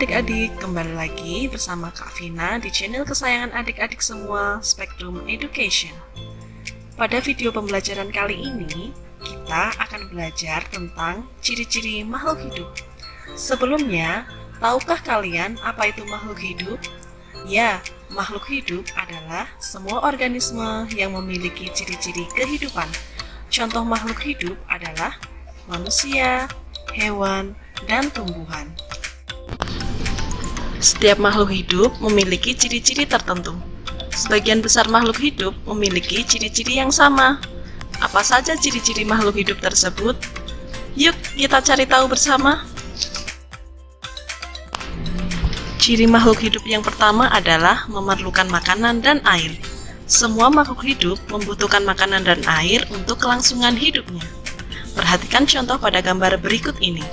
adik-adik, kembali lagi bersama Kak Vina di channel kesayangan adik-adik semua, Spektrum Education. Pada video pembelajaran kali ini, kita akan belajar tentang ciri-ciri makhluk hidup. Sebelumnya, tahukah kalian apa itu makhluk hidup? Ya, makhluk hidup adalah semua organisme yang memiliki ciri-ciri kehidupan. Contoh makhluk hidup adalah manusia, hewan, dan tumbuhan. Setiap makhluk hidup memiliki ciri-ciri tertentu. Sebagian besar makhluk hidup memiliki ciri-ciri yang sama. Apa saja ciri-ciri makhluk hidup tersebut? Yuk kita cari tahu bersama. Ciri makhluk hidup yang pertama adalah memerlukan makanan dan air. Semua makhluk hidup membutuhkan makanan dan air untuk kelangsungan hidupnya. Perhatikan contoh pada gambar berikut ini.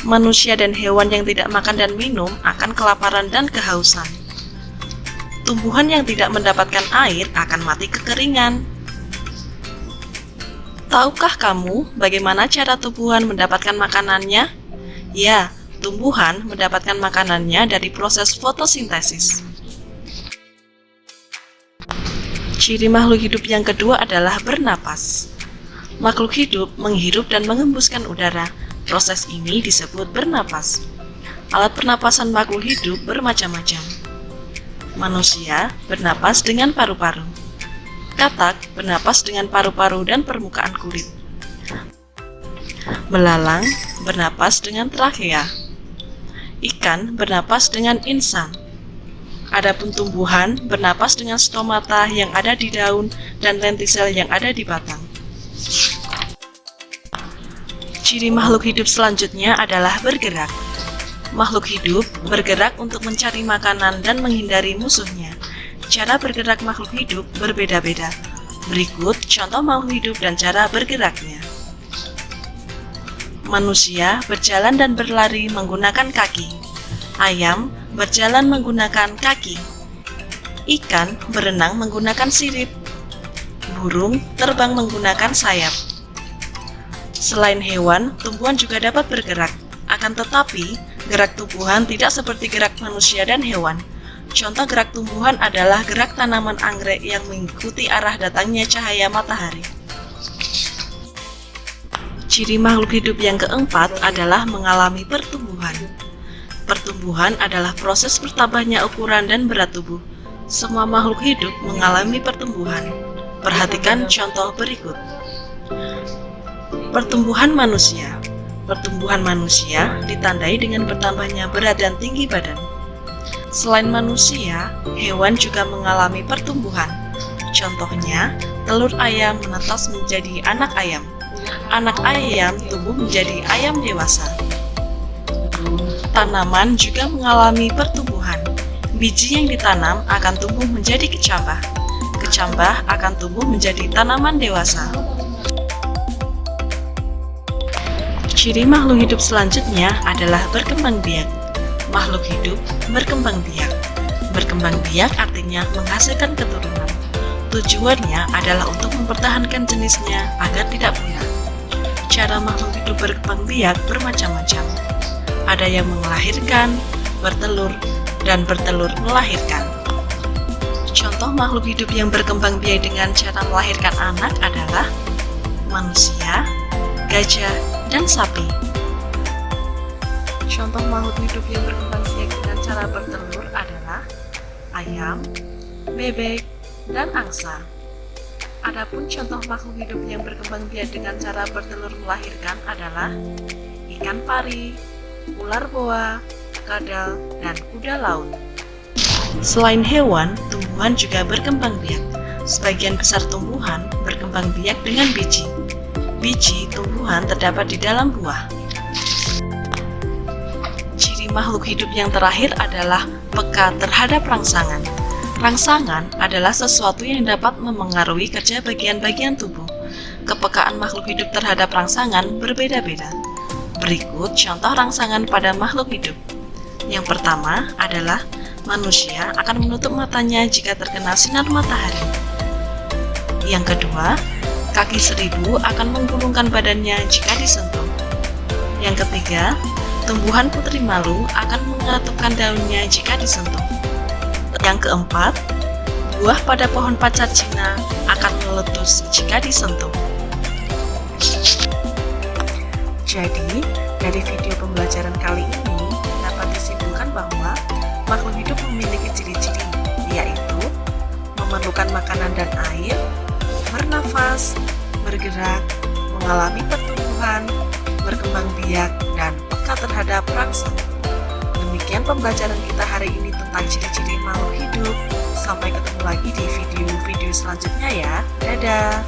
Manusia dan hewan yang tidak makan dan minum akan kelaparan dan kehausan. Tumbuhan yang tidak mendapatkan air akan mati kekeringan. Tahukah kamu bagaimana cara tumbuhan mendapatkan makanannya? Ya, tumbuhan mendapatkan makanannya dari proses fotosintesis. Ciri makhluk hidup yang kedua adalah bernapas. Makhluk hidup menghirup dan mengembuskan udara. Proses ini disebut bernapas. Alat pernapasan makhluk hidup bermacam-macam. Manusia bernapas dengan paru-paru. Katak bernapas dengan paru-paru dan permukaan kulit. Belalang bernapas dengan trakea. Ikan bernapas dengan insang. Adapun tumbuhan bernapas dengan stomata yang ada di daun dan lentisel yang ada di batang. Ciri makhluk hidup selanjutnya adalah bergerak. Makhluk hidup bergerak untuk mencari makanan dan menghindari musuhnya. Cara bergerak makhluk hidup berbeda-beda. Berikut contoh makhluk hidup dan cara bergeraknya. Manusia berjalan dan berlari menggunakan kaki. Ayam berjalan menggunakan kaki. Ikan berenang menggunakan sirip. Burung terbang menggunakan sayap. Selain hewan, tumbuhan juga dapat bergerak. Akan tetapi, gerak tumbuhan tidak seperti gerak manusia dan hewan. Contoh gerak tumbuhan adalah gerak tanaman anggrek yang mengikuti arah datangnya cahaya matahari. Ciri makhluk hidup yang keempat adalah mengalami pertumbuhan. Pertumbuhan adalah proses bertambahnya ukuran dan berat tubuh. Semua makhluk hidup mengalami pertumbuhan. Perhatikan contoh berikut. Pertumbuhan manusia. Pertumbuhan manusia ditandai dengan bertambahnya berat dan tinggi badan. Selain manusia, hewan juga mengalami pertumbuhan. Contohnya, telur ayam menetas menjadi anak ayam. Anak ayam tumbuh menjadi ayam dewasa. Tanaman juga mengalami pertumbuhan. Biji yang ditanam akan tumbuh menjadi kecambah. Kecambah akan tumbuh menjadi tanaman dewasa. Ciri makhluk hidup selanjutnya adalah berkembang biak. Makhluk hidup berkembang biak. Berkembang biak artinya menghasilkan keturunan. Tujuannya adalah untuk mempertahankan jenisnya agar tidak punah. Cara makhluk hidup berkembang biak bermacam-macam. Ada yang melahirkan, bertelur, dan bertelur melahirkan. Contoh makhluk hidup yang berkembang biak dengan cara melahirkan anak adalah manusia, gajah, dan sapi. Contoh makhluk hidup yang berkembang biak dengan cara bertelur adalah ayam, bebek, dan angsa. Adapun contoh makhluk hidup yang berkembang biak dengan cara bertelur melahirkan adalah ikan pari, ular boa, kadal, dan kuda laut. Selain hewan, tumbuhan juga berkembang biak. Sebagian besar tumbuhan berkembang biak dengan biji. Biji tumbuhan terdapat di dalam buah. Ciri makhluk hidup yang terakhir adalah peka terhadap rangsangan. Rangsangan adalah sesuatu yang dapat memengaruhi kerja bagian-bagian tubuh. Kepekaan makhluk hidup terhadap rangsangan berbeda-beda. Berikut contoh rangsangan pada makhluk hidup. Yang pertama adalah manusia akan menutup matanya jika terkena sinar matahari. Yang kedua, kaki seribu akan menggulungkan badannya jika disentuh. Yang ketiga, Tumbuhan putri malu akan mengetukkan daunnya jika disentuh. Yang keempat, buah pada pohon pacar Cina akan meletus jika disentuh. Jadi, dari video pembelajaran kali ini dapat disimpulkan bahwa makhluk hidup memiliki ciri-ciri, yaitu memerlukan makanan dan air, bernafas, bergerak, mengalami pertumbuhan, berkembang biak, dan peka terhadap rangsang. Demikian pembelajaran kita hari ini tentang ciri-ciri makhluk hidup. Sampai ketemu lagi di video-video selanjutnya ya. Dadah!